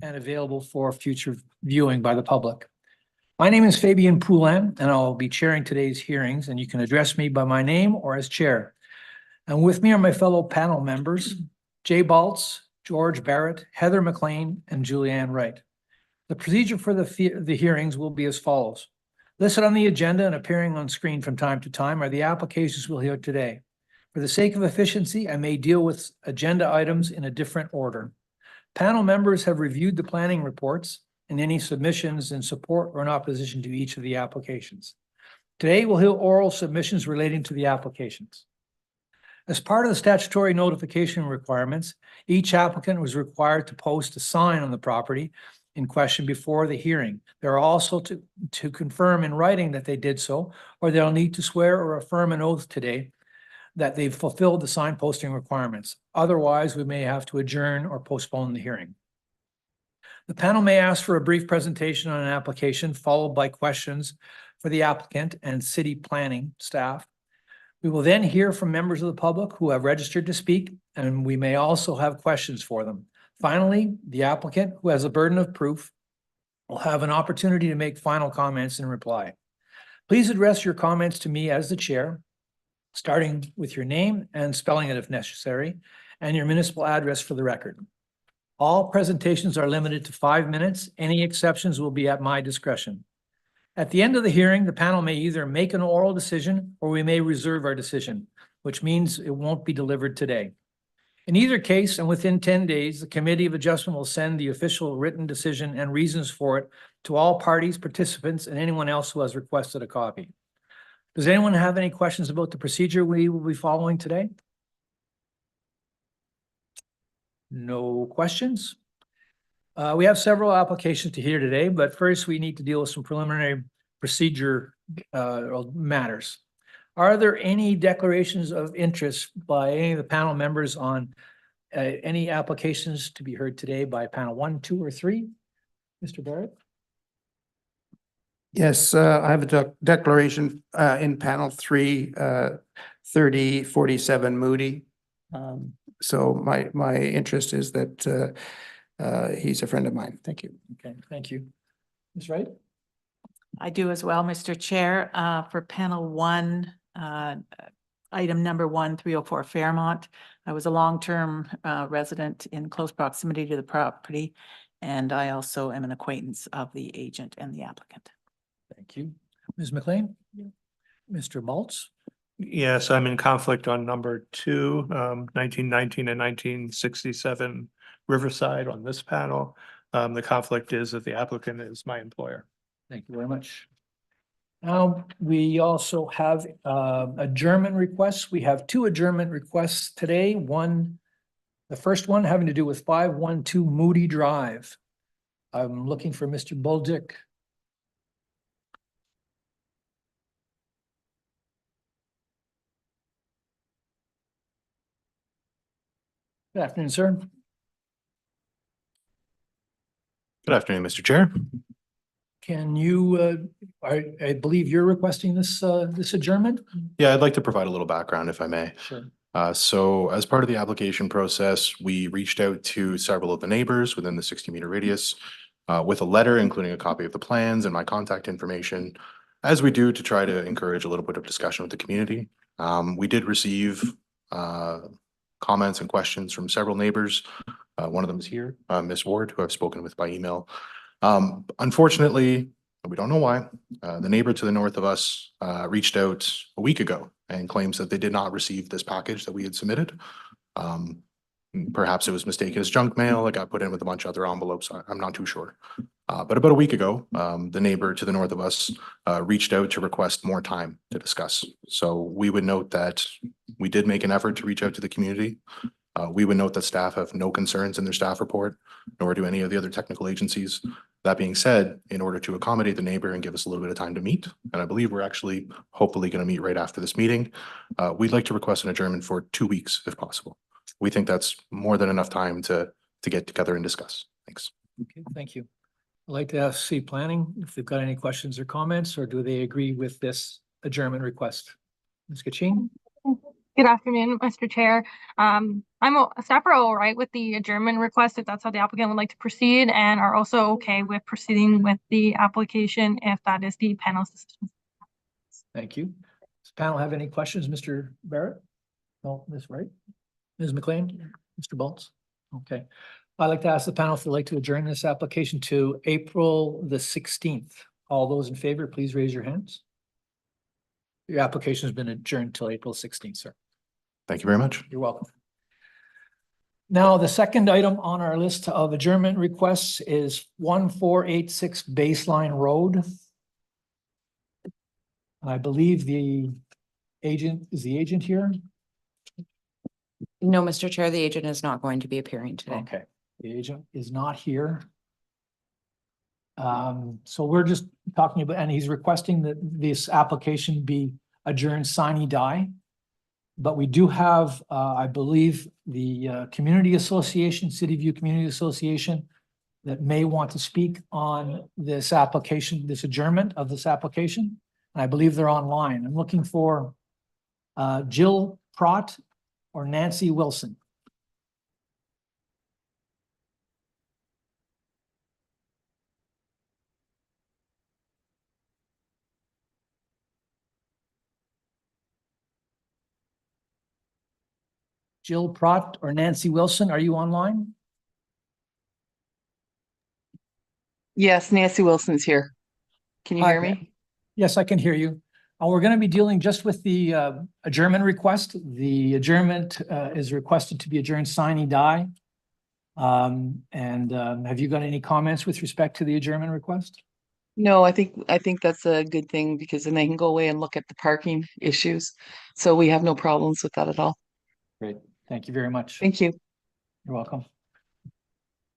and available for future viewing by the public. My name is Fabien Poulin, and I'll be chairing today's hearings, and you can address me by my name or as chair. And with me are my fellow panel members, Jay Baltz, George Barrett, Heather McLean, and Julianne Wright. The procedure for the hearings will be as follows. Listed on the agenda and appearing on screen from time to time are the applications we'll hear today. For the sake of efficiency, I may deal with agenda items in a different order. Panel members have reviewed the planning reports and any submissions in support or in opposition to each of the applications. Today, we'll hear oral submissions relating to the applications. As part of the statutory notification requirements, each applicant was required to post a sign on the property in question before the hearing. They're also to confirm in writing that they did so, or they'll need to swear or affirm an oath today that they've fulfilled the sign posting requirements. Otherwise, we may have to adjourn or postpone the hearing. The panel may ask for a brief presentation on an application, followed by questions for the applicant and city planning staff. We will then hear from members of the public who have registered to speak, and we may also have questions for them. Finally, the applicant, who has a burden of proof, will have an opportunity to make final comments and reply. Please address your comments to me as the chair, starting with your name and spelling it if necessary, and your municipal address for the record. All presentations are limited to 5 minutes. Any exceptions will be at my discretion. At the end of the hearing, the panel may either make an oral decision or we may reserve our decision, which means it won't be delivered today. In either case, and within 10 days, the Committee of Adjustment will send the official written decision and reasons for it to all parties, participants, and anyone else who has requested a copy. Does anyone have any questions about the procedure we will be following today? No questions? We have several applications to hear today, but first we need to deal with some preliminary procedure matters. Are there any declarations of interest by any of the panel members on any applications to be heard today by panel 1, 2, or 3? Mr. Barrett? Yes, I have a declaration in panel 3, 3047 Moody. So my interest is that he's a friend of mine. Thank you. Okay, thank you. Ms. Wright? I do as well, Mr. Chair. For panel 1, item number 1, 304 Fairmont. I was a long-term resident in close proximity to the property, and I also am an acquaintance of the agent and the applicant. Thank you. Ms. McLean? Yeah. Mr. Baltz? Yes, I'm in conflict on number 2, 1919 and 1967 Riverside on this panel. The conflict is that the applicant is my employer. Thank you very much. Now, we also have adjournment requests. We have 2 adjournment requests today. The first one having to do with 512 Moody Drive. I'm looking for Mr. Bolduc. Good afternoon, sir. Good afternoon, Mr. Chair. Can you, I believe you're requesting this adjournment? Yeah, I'd like to provide a little background if I may. Sure. So as part of the application process, we reached out to several of the neighbors within the 60-meter radius with a letter, including a copy of the plans and my contact information, as we do to try to encourage a little bit of discussion with the community. We did receive comments and questions from several neighbors. One of them is here, Ms. Ward, who I've spoken with by email. Unfortunately, we don't know why, the neighbor to the north of us reached out a week ago and claims that they did not receive this package that we had submitted. Perhaps it was mistaken as junk mail. It got put in with a bunch of other envelopes. I'm not too sure. But about a week ago, the neighbor to the north of us reached out to request more time to discuss. So we would note that we did make an effort to reach out to the community. We would note that staff have no concerns in their staff report, nor do any of the other technical agencies. That being said, in order to accommodate the neighbor and give us a little bit of time to meet, and I believe we're actually hopefully going to meet right after this meeting, we'd like to request an adjournment for 2 weeks if possible. We think that's more than enough time to get together and discuss. Thanks. Okay, thank you. I'd like to ask city planning if they've got any questions or comments, or do they agree with this adjournment request? Ms. Kachin? Good afternoon, Mr. Chair. I'm staff are all right with the adjournment request if that's how the applicant would like to proceed, and are also okay with proceeding with the application if that is the panel's decision. Thank you. Does the panel have any questions, Mr. Barrett? No, Ms. Wright? Ms. McLean? Mr. Baltz? Okay. I'd like to ask the panel if they'd like to adjourn this application to April the 16th. All those in favor, please raise your hands. Your application has been adjourned till April 16th, sir. Thank you very much. You're welcome. Now, the second item on our list of adjournment requests is 1486 Baseline Road. I believe the agent, is the agent here? No, Mr. Chair, the agent is not going to be appearing today. Okay, the agent is not here. So we're just talking about, and he's requesting that this application be adjourned sine die. But we do have, I believe, the Community Association, City View Community Association, that may want to speak on this application, this adjournment of this application. And I believe they're online. I'm looking for Jill Prott or Nancy Wilson. Jill Prott or Nancy Wilson, are you online? Yes, Nancy Wilson's here. Can you Hi hear there. me? Yes, I can hear you. We're going to be dealing just with the adjournment request. The adjournment is requested to be adjourned sine die. Have you got any comments with respect to the adjournment request? No, I think that's a good thing because then they can go away and look at the parking issues. So we have no problems with that at all. Great. Thank you very much. Thank you. You're welcome.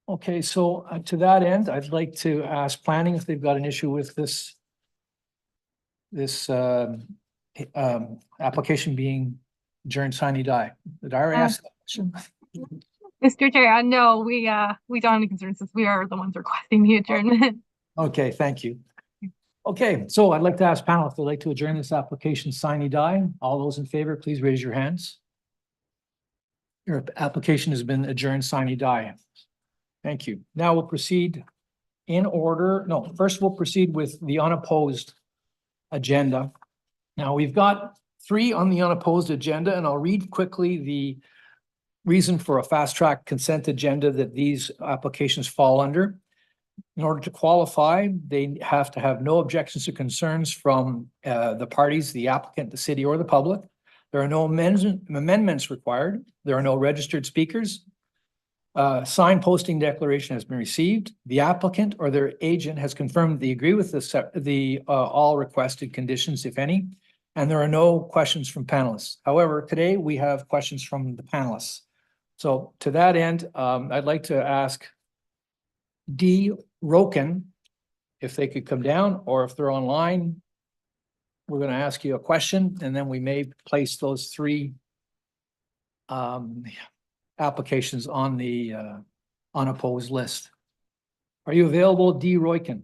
Okay, so to that end, I'd like to ask planning if they've got an issue with this application being adjourned sine die. Did I already ask that question? Mr. Chair, no, we don't have any concerns since we are the ones requesting the adjournment. Okay, thank you. Okay, so I'd like to ask panel if they'd like to adjourn this application sine die. All those in favor, please raise your hands. Your application has been adjourned sine die. Thank you. Now we'll proceed in order. No, first we'll proceed with the unopposed agenda. Now we've got 3 on the unopposed agenda, and I'll read quickly the reason for a fast track consent agenda that these applications fall under. In order to qualify, they have to have no objections or concerns from the parties, the applicant, the city, or the public. There are no amendments required. There are no registered speakers. Signed posting declaration has been received. The applicant or their agent has confirmed they agree with the all requested conditions, if any, and there are no questions from panelists. However, today we have questions from the panelists. So to that end, I'd like to ask D. Roken if they could come down, or if they're online, we're going to ask you a question, and then we may place those 3 applications on the unopposed list. Are you available, D. Roykin?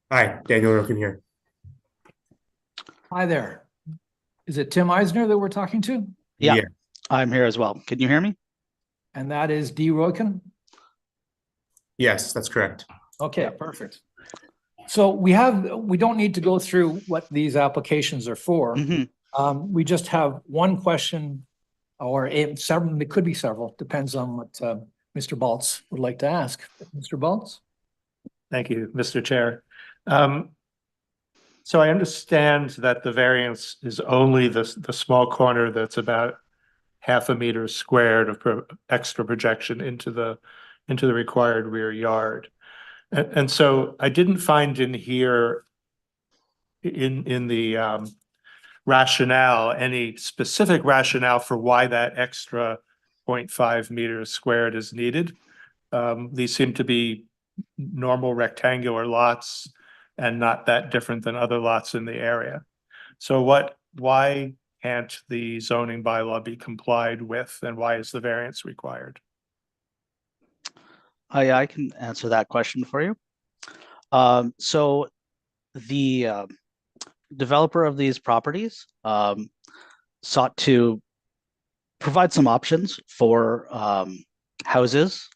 Hi, Daniel Roken here. Hi there. Is it Tim Eisner that we're talking to? Yeah. I'm here as well. Can you hear me? And that is D. Roykin? Yes, that's correct. Okay, perfect. So we don't need to go through what these applications are for. We just have one question, or several, it could be several, depends on what Mr. Baltz would like to ask. Mr. Baltz? Thank you, Mr. Chair. So I understand that the variance is only the small corner that's about half a meter squared of extra projection into the required rear yard. And so I didn't find in here in the rationale any specific rationale for why that extra 0.5 meters squared is needed. These seem to be normal rectangular lots and not that different than other lots in the area. So why can't the zoning bylaw be complied with, and why is the variance required? I can answer that question for you. So the developer of these properties sought to provide some options for houses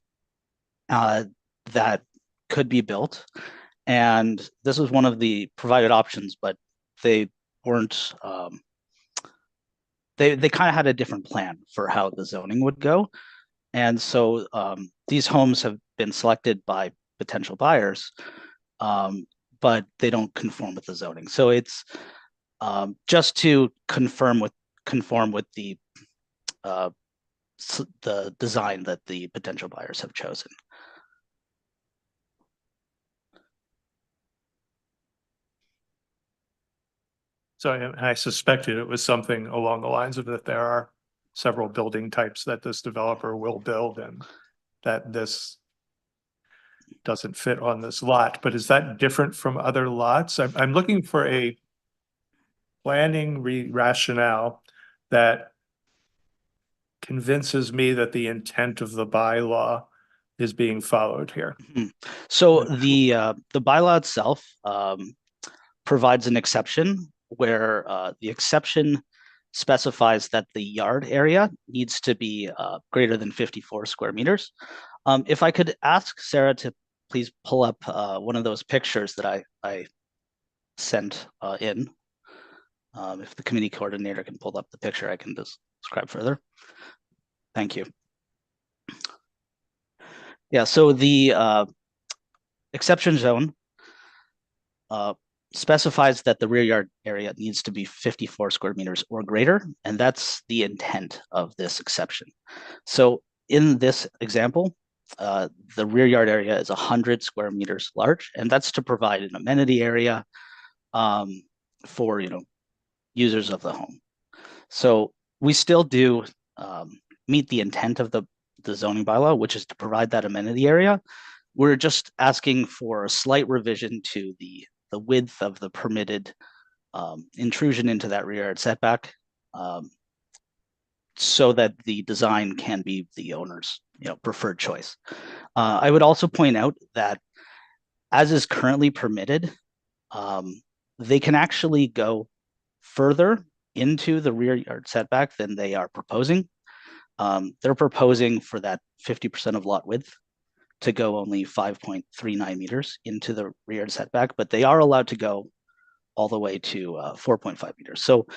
that could be built. And this was one of the provided options, but they weren't, they kind of had a different plan for how the zoning would go. And so these homes have been selected by potential buyers, but they don't conform with the zoning. So it's just to conform with the design that the potential buyers have chosen. So I suspected it was something along the lines of that there are several building types that this developer will build and that this doesn't fit on this lot. But is that different from other lots? I'm looking for a planning rationale that convinces me that the intent of the bylaw is being followed here. So the bylaw itself provides an exception where the exception specifies that the yard area needs to be greater than 54 square meters. If I could ask Sarah to please pull up one of those pictures that I sent in. If the committee coordinator can pull up the picture, I can describe further. Thank you. Yeah, so the exception zone specifies that the rear yard area needs to be 54 square meters or greater, and that's the intent of this exception. So in this example, the rear yard area is 100 square meters large, and that's to provide an amenity area for users of the home. So we still do meet the intent of the zoning bylaw, which is to provide that amenity area. We're just asking for a slight revision to the width of the permitted intrusion into that rear yard setback, so that the design can be the owner's preferred choice. I would also point out that as is currently permitted, they can actually go further into the rear yard setback than they are proposing. They're proposing for that 50% of lot width to go only 5.39 meters into the rear yard setback, but they are allowed to go all the way to 4.5 meters. So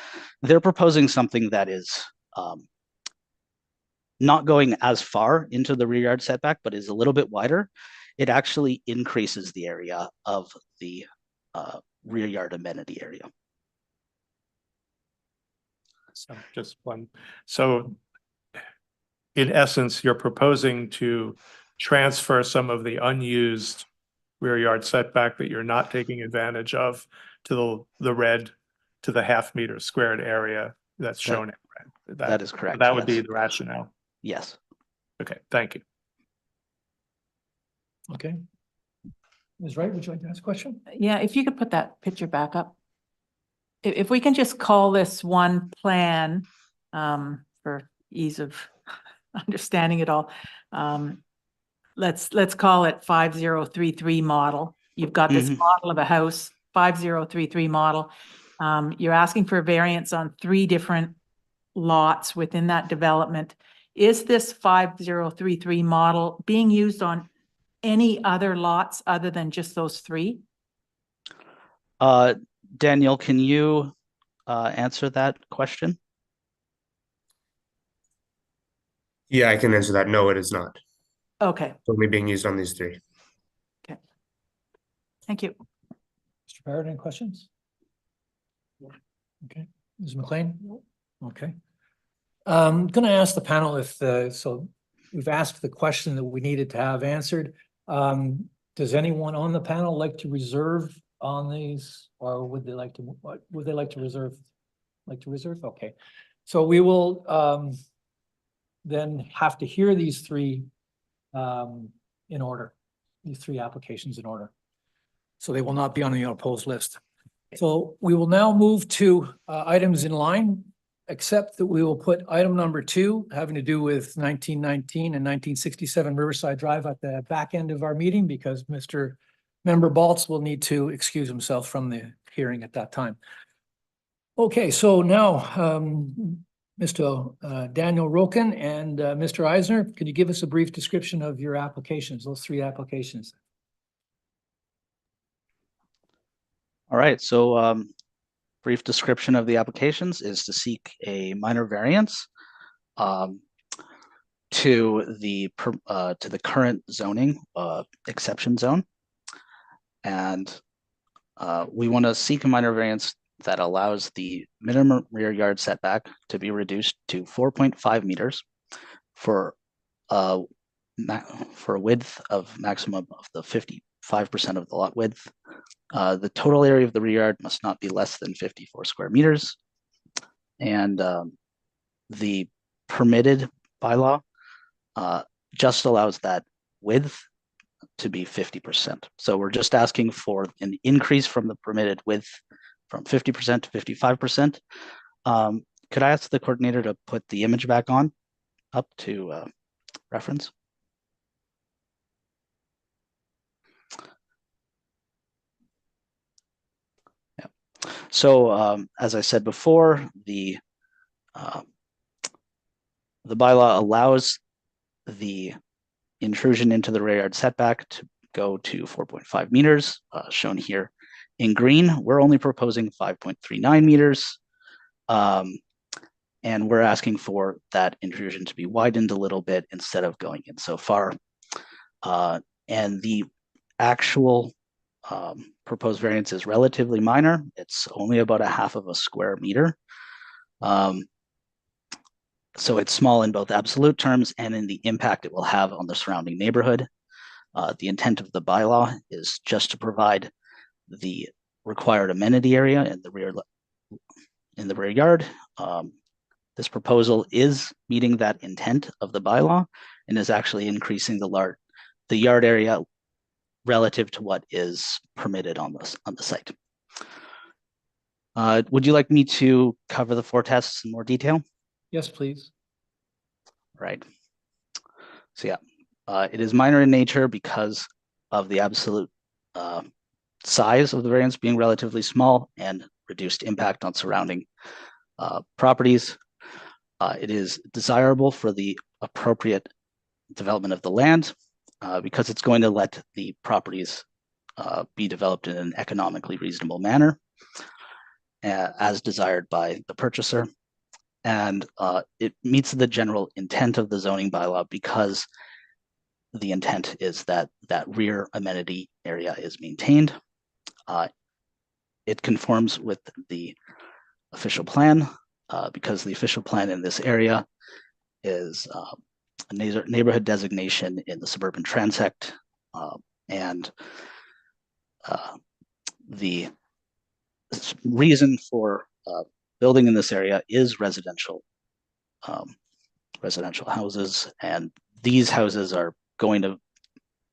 they're proposing something that is not going as far into the rear yard setback, but is a little bit wider. It actually increases the area of the rear yard amenity area. So just one. So in essence, you're proposing to transfer some of the unused rear yard setback that you're not taking advantage of to the red, to the half-meter squared area that's shown in red. That is correct. That would be the rationale. Yes. Okay, thank you. Okay. Ms. Wright, would you like to ask a question? Yeah, if you could put that picture back up. If we can just call this one plan for ease of understanding it all. Let's call it 5033 model. You've got this model of a house, 5033 model. You're asking for a variance on 3 different lots within that development. Is this 5033 model being used on any other lots other than just those 3? Daniel, can you answer that question? Yeah, I can answer that. No, it is not. Okay. It's only being used on these 3. Okay. Thank you. Mr. Barrett, any questions? Okay. Ms. McLean? Okay. I'm going to ask the panel if so we've asked the question that we needed to have answered. Does anyone on the panel like to reserve on these, or would they like to reserve? Okay. So we will then have to hear these 3 in order, these 3 applications in order. So they will not be on the opposed list. So we will now move to items in line, except that we will put item number 2 having to do with 1919 and 1967 Riverside Drive at the back end of our meeting, because Mr. Member Baltz will need to excuse himself from the hearing at that time. Okay, so now, Mr. Daniel Roken and Mr. Eisner, can you give us a brief description of your applications, those three applications? All right, so brief description of the applications is to seek a minor variance to the current zoning exception zone. And we want to seek a minor variance that allows the minimum rear yard setback to be reduced to 4.5 meters for a width of maximum of the 55% of the lot width. The total area of the rear yard must not be less than 54 square meters. And the permitted bylaw just allows that width to be 50%. So we're just asking for an increase from the permitted width from 50% to 55%. Could I ask the coordinator to put the image back on up to reference? Yeah. So as I said before, the bylaw allows the intrusion into the rear yard setback to go to 4.5 meters, shown here in green. We're only proposing 5.39 meters. And we're asking for that intrusion to be widened a little bit instead of going in so far. And the actual proposed variance is relatively minor. It's only about 1/2 of a square meter. So it's small in both absolute terms and in the impact it will have on the surrounding neighborhood. The intent of the bylaw is just to provide the required amenity area in the rear yard. This proposal is meeting that intent of the bylaw and is actually increasing the yard area relative to what is permitted on the site. Would you like me to cover the 4 tests in more detail? Yes, please. Right. So yeah, it is minor in nature because of the absolute size of the variance being relatively small and reduced impact on surrounding properties. It is desirable for the appropriate development of the land because it's going to let the properties be developed in an economically reasonable manner as desired by the purchaser. And it meets the general intent of the zoning bylaw because the intent is that that rear amenity area is maintained. It conforms with the official plan because the official plan in this area is a neighborhood designation in the suburban transect, and the reason for building in this area is residential houses, and these houses are going to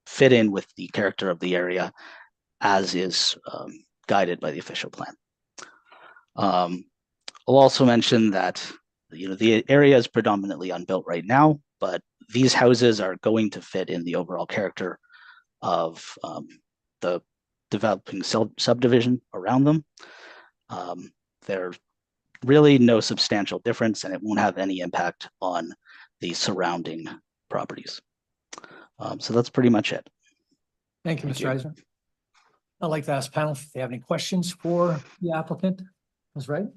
fit in with the character of the area as is guided by the official plan. I'll also mention that the area is predominantly unbuilt right now, but these houses are going to fit in the overall character of the developing subdivision around them. There's really no substantial difference, and it won't have any impact on the surrounding properties. So that's pretty much it. Thank you, Mr. Eisner. I'd like to ask panel if they have any questions for the applicant. Ms. Wright?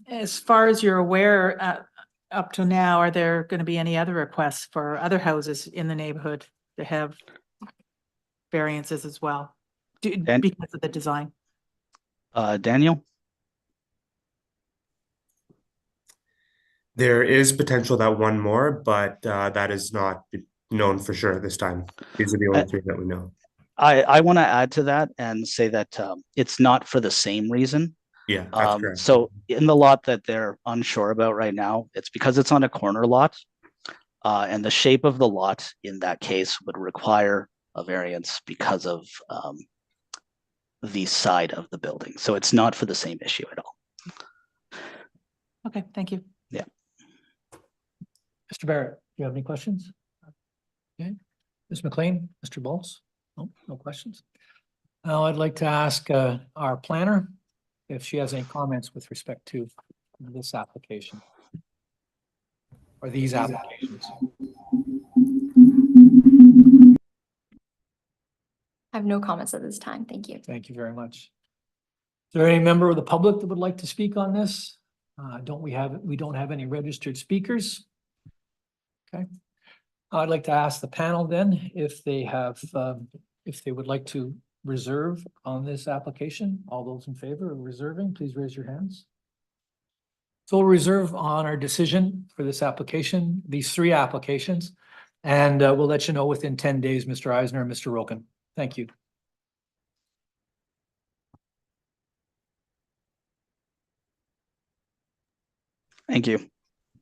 As far as you're aware, up to now, are there going to be any other requests for other houses in the neighborhood to have variances as well because of the design? Daniel? There is potential that one more, but that is not known for sure at this time. These are the only 3 that we know. I want to add to that and say that it's not for the same reason. Yeah, that's correct. So in the lot that they're unsure about right now, it's because it's on a corner lot, and the shape of the lot in that case would require a variance because of the side of the building. So it's not for the same issue at all. Okay, thank you. Yeah. Mr. Barrett, do you have any questions? Okay. Ms. McLean, Mr. Bolts? No, no questions. Now I'd like to ask our planner if she has any comments with respect to this application or these applications. I have no comments at this time. Thank you. Thank you very much. Is there any member of the public that would like to speak on this? We don't have any registered speakers. Okay. I'd like to ask the panel then if they have, if they would like to reserve on this application. All those in favor of reserving, please raise your hands. So we'll reserve on our decision for this application, these three applications, and we'll let you know within 10 days, Mr. Eisner and Mr. Roken. Thank you. Thank you.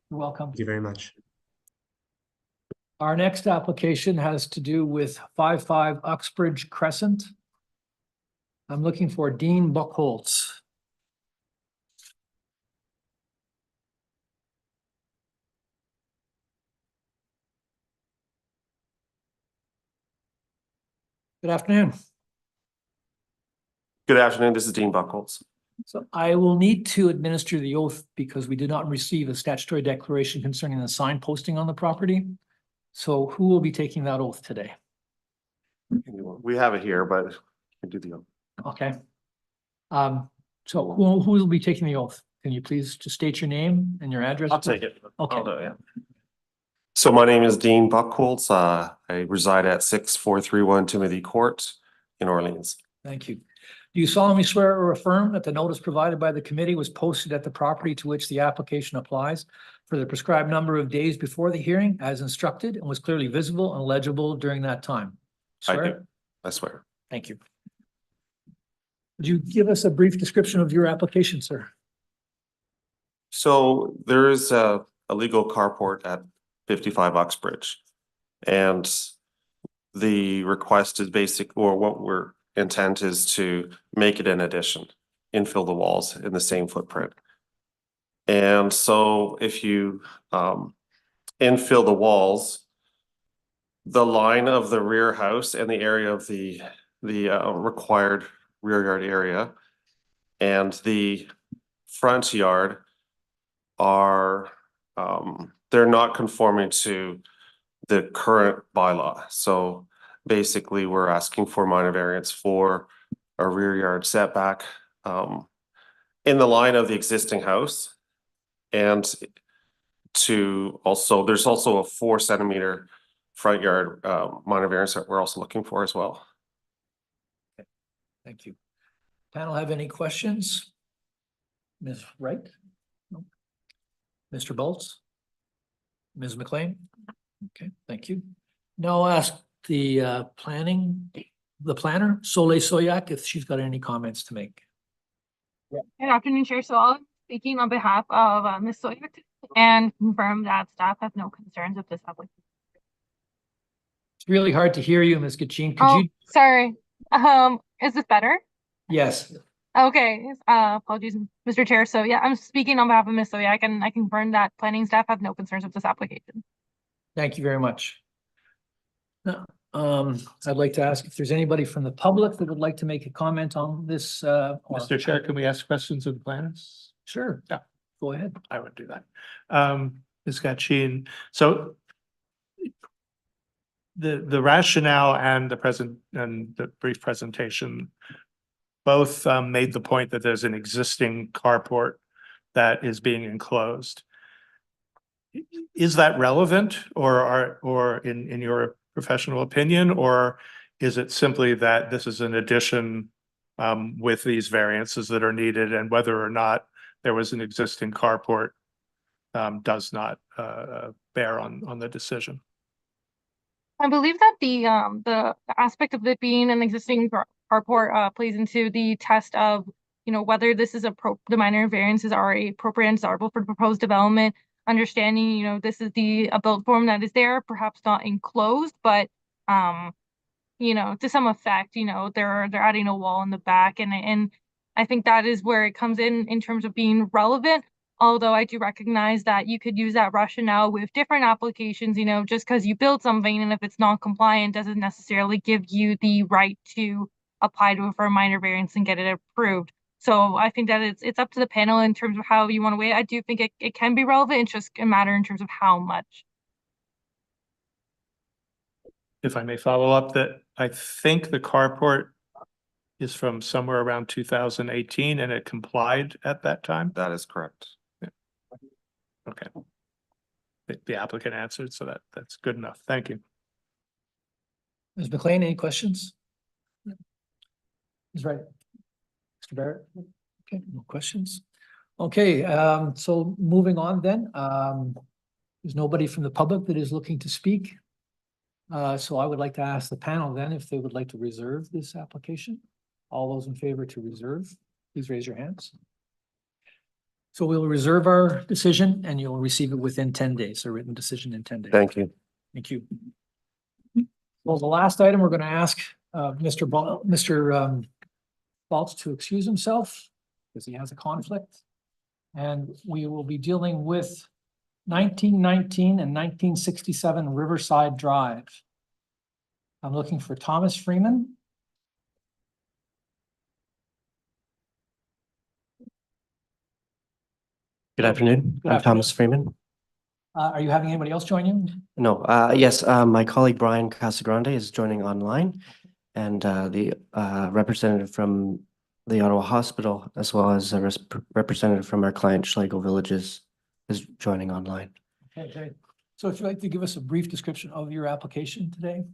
You're welcome. Thank you very much. Our next application has to do with 55 Uxbridge Crescent. I'm looking for Dean Buckholz. Good afternoon. Good afternoon. This is Dean Buckholz. So I will need to administer the oath because we did not receive a statutory declaration concerning the sign posting on the property. So who will be taking that oath today? We have it here, but you can do the oath. Okay. So who will be taking the oath? Can you please just state your name and your address? I'll take it. Okay. I'll do it, yeah. So my name is Dean Buckholz. I reside at 6431 Timothy Court in Orleans. Thank you. Do you solemnly swear or affirm that the notice provided by the committee was posted at the property to which the application applies for the prescribed number of days before the hearing as instructed and was clearly visible and legible during that time? I do. Swear? I swear. Thank you. Would you give us a brief description of your application, sir? So there is a legal carport at 55 Uxbridge. And the request is basic, or what we're intent is to make it an addition, infill the walls in the same footprint. And so if you infill the walls, the line of the rear house and the area of the required rear yard area and the front yard are they're not conforming to the current bylaw. So basically, we're asking for minor variance for a rear yard setback in the line of the existing house. And to also, there's also a 4 centimeter front yard minor variance that we're also looking for as well. Okay. Thank you. Panel have any questions? Ms. Wright? No. Mr. Bolts? Ms. McLean? Okay, thank you. Now I'll ask the planner, Soleil Soyak, if she's got any comments to make. Good afternoon, Chair. So I'll be speaking on behalf of Ms. Soyak and confirm that staff has no concerns with this application. It's really hard to hear you, Ms. Gachin. Could you? Sorry. Is this better? Yes. Okay. Apologies, Mr. Chair. So yeah, I'm speaking on behalf of Ms. Soyak, and I confirm that planning staff have no concerns with this application. Thank you very much. Now, I'd like to ask if there's anybody from the public that would like to make a comment on this. Mr. Chair, can we ask questions of the planners? Sure. Yeah. Go ahead. I would do that. Ms. Gatchin, so the rationale and the brief presentation both made the point that there's an existing carport that is being enclosed. Is that relevant or in your professional opinion, or is it simply that this is an addition with these variances that are needed, and whether or not there was an existing carport does not bear on the decision? I believe that the aspect of it being an existing carport plays into the test of, you know, whether this is the minor variances are appropriate and desirable for the proposed development. Understanding, you know, this is the built form that is there, perhaps not enclosed, but you know, to some effect, you know, they're adding a wall in the back, and I think that is where it comes in terms of being relevant. Although I do recognize that you could use that rationale with different applications, just because you build something and if it's non-compliant doesn't necessarily give you the right to apply for a minor variance and get it approved. So I think that it's up to the panel in terms of how you want to weigh it. I do think it can be relevant. It's just a matter in terms of how much. If I may follow up, that I think the carport is from somewhere around 2018 and it complied at that time? That is correct. Okay. The applicant answered, so that's good enough. Thank you. Ms. McLean, any questions? Ms. Wright? Mr. Barrett? Okay, no questions. Okay, so moving on then, there's nobody from the public that is looking to speak. So I would like to ask the panel then if they would like to reserve this application. All those in favor to reserve, please raise your hands. So we'll reserve our decision and you'll receive it within 10 days, a written decision in 10 days. Thank you. Thank you. Well, the last item, we're going to ask Mr. Baltz to excuse himself because he has a conflict. And we will be dealing with 1919 and 1967 Riverside Drive. I'm looking for Thomas Freeman. Good afternoon. Good I'm afternoon. Thomas Freeman. Are you having anybody else join you? No, yes, my colleague Brian Casagrande is joining online, and the representative from the Ottawa Hospital, as well as a representative from our client Schlegel Villages, is joining online. Okay, great. So if you'd like to give us a brief description of your application today?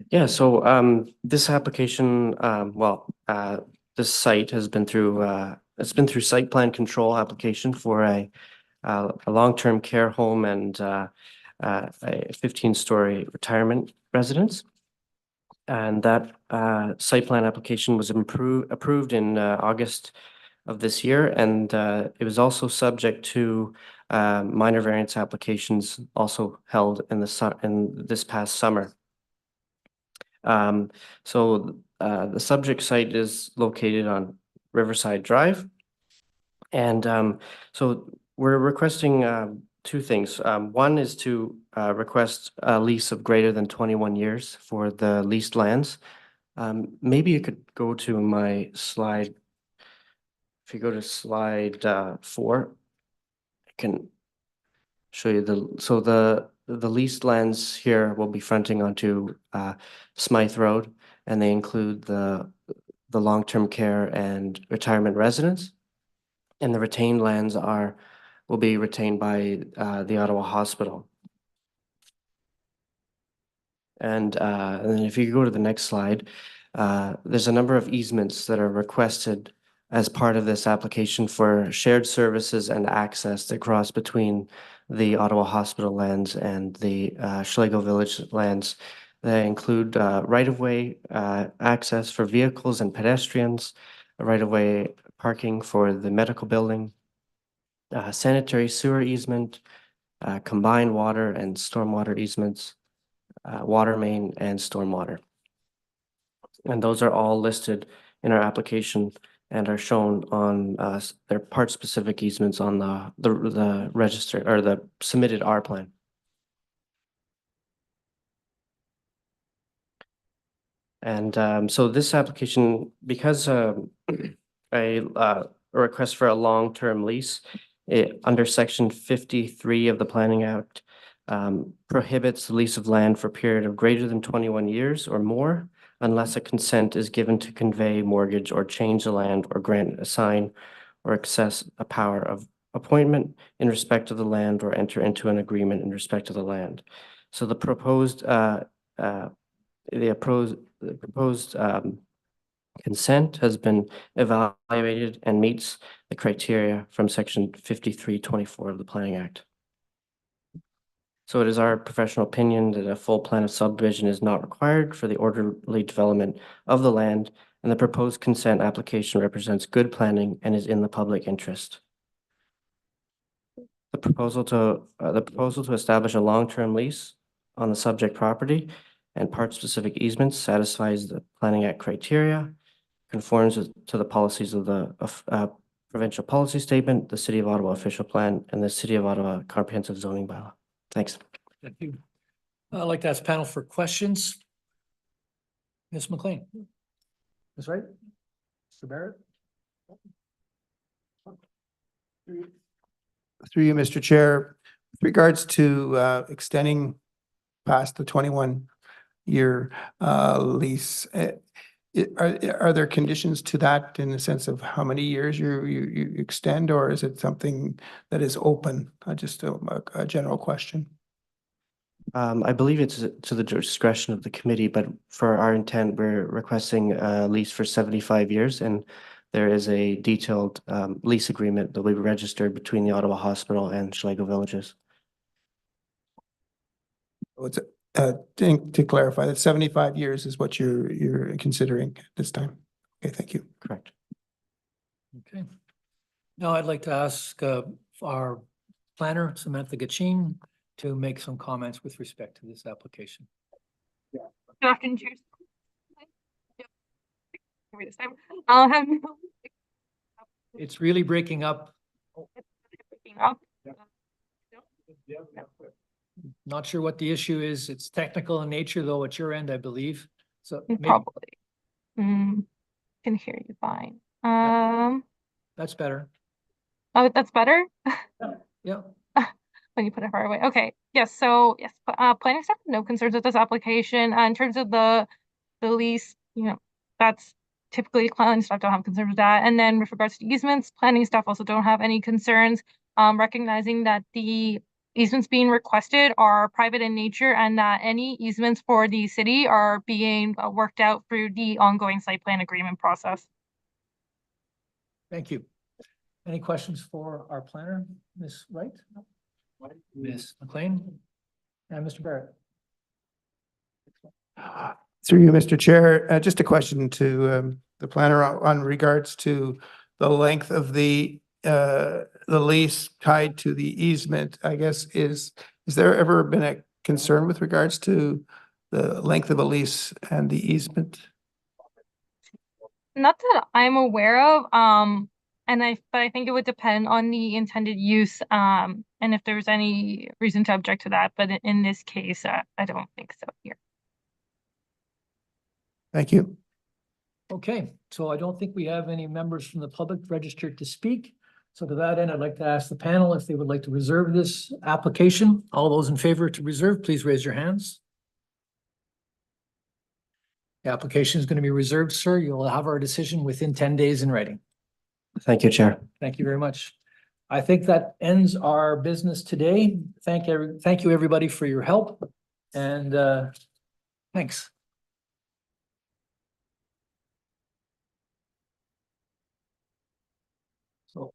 Yeah, so this application, this site has been through it's been through site plan control application for a long-term care home and a 15-story retirement residence. And that site plan application was approved in August of this year, and it was also subject to minor variance applications also held in this past summer. So the subject site is located on Riverside Drive. And so we're requesting two things. One is to request a lease of greater than 21 years for the leased lands. Maybe you could go to my slide. If you go to slide 4, I can show you the leased lands here will be fronting onto Smythe Road, and they include the long-term care and retirement residence. And the retained lands will be retained by the Ottawa Hospital. And then if you go to the next slide, there's a number of easements that are requested as part of this application for shared services and access to cross between the Ottawa Hospital lands and the Schlegel Village lands. They include right-of-way access for vehicles and pedestrians, right-of-way parking for the medical building, sanitary sewer easement, combined water and stormwater easements, water main and stormwater. And those are all listed in our application and are shown on their part-specific easements on the register or the submitted R plan. And so this application, because a request for a long-term lease, under section 53 of the Planning Act, prohibits the lease of land for a period of greater than 21 years or more, unless a consent is given to convey, mortgage, or change the land, or grant, assign, or access a power of appointment in respect of the land, or enter into an agreement in respect of the land. So the proposed consent has been evaluated and meets the criteria from section 5324 of the Planning Act. So it is our professional opinion that a full plan of subdivision is not required for the orderly development of the land, and the proposed consent application represents good planning and is in the public interest. The proposal to establish a long-term lease on the subject property and part-specific easements satisfies the Planning Act criteria, conforms to the policies of the provincial policy statement, the City of Ottawa official plan, and the City of Ottawa comprehensive zoning bylaw. Thanks. Thank you. I'd like to ask panel for questions. Ms. McLean. Ms. Wright? Mr. Barrett? Through you, Mr. Chair, with regards to extending past the 21-year lease, are there conditions to that in the sense of how many years you extend, or is it something that is open? Just a general question. I believe it's to the discretion of the committee, but for our intent, we're requesting a lease for 75 years, and there is a detailed lease agreement that will be registered between the Ottawa Hospital and Schlegel Villages. What's to clarify, that 75 years is what you're considering at this time. Okay, thank you. Correct. Okay. Now I'd like to ask our planner, Samantha Gachin, to make some comments with respect to this application. Good afternoon, Chair. This time. I'll have no. It's really breaking up. Breaking up. Not sure what the issue is. It's technical in nature, though, at your end, I believe. So maybe Probably. Can hear you fine. that's better. Oh, that's better. Yeah. When you put it far away. Okay. Yes. So yes, planning staff have no concerns with this application. In terms of the lease, that's typically planning staff don't have concerns with that. And then with regards to easements, planning staff also don't have any concerns. Recognizing that the easements being requested are private in nature and that any easements for the city are being worked out through the ongoing site plan agreement process. Thank you. Any questions for our planner, Ms. Wright? Ms. McLean? And Mr. Barrett? Through you, Mr. Chair, just a question to the planner on regards to the length of the lease tied to the easement. I guess is there ever been a concern with regards to the length of a lease and the easement? Not that I'm aware of. But I think it would depend on the intended use, and if there's any reason to object to that. But in this case, I don't think so here. Thank you. Okay, so I don't think we have any members from the public registered to speak. So to that end, I'd like to ask the panel if they would like to reserve this application. All those in favor to reserve, please raise your hands. The application is going to be reserved, sir. You'll have our decision within 10 days in writing. Thank you, Chair. Thank you very much. I think that ends our business today. Thank you, everybody, for your help. And thanks. So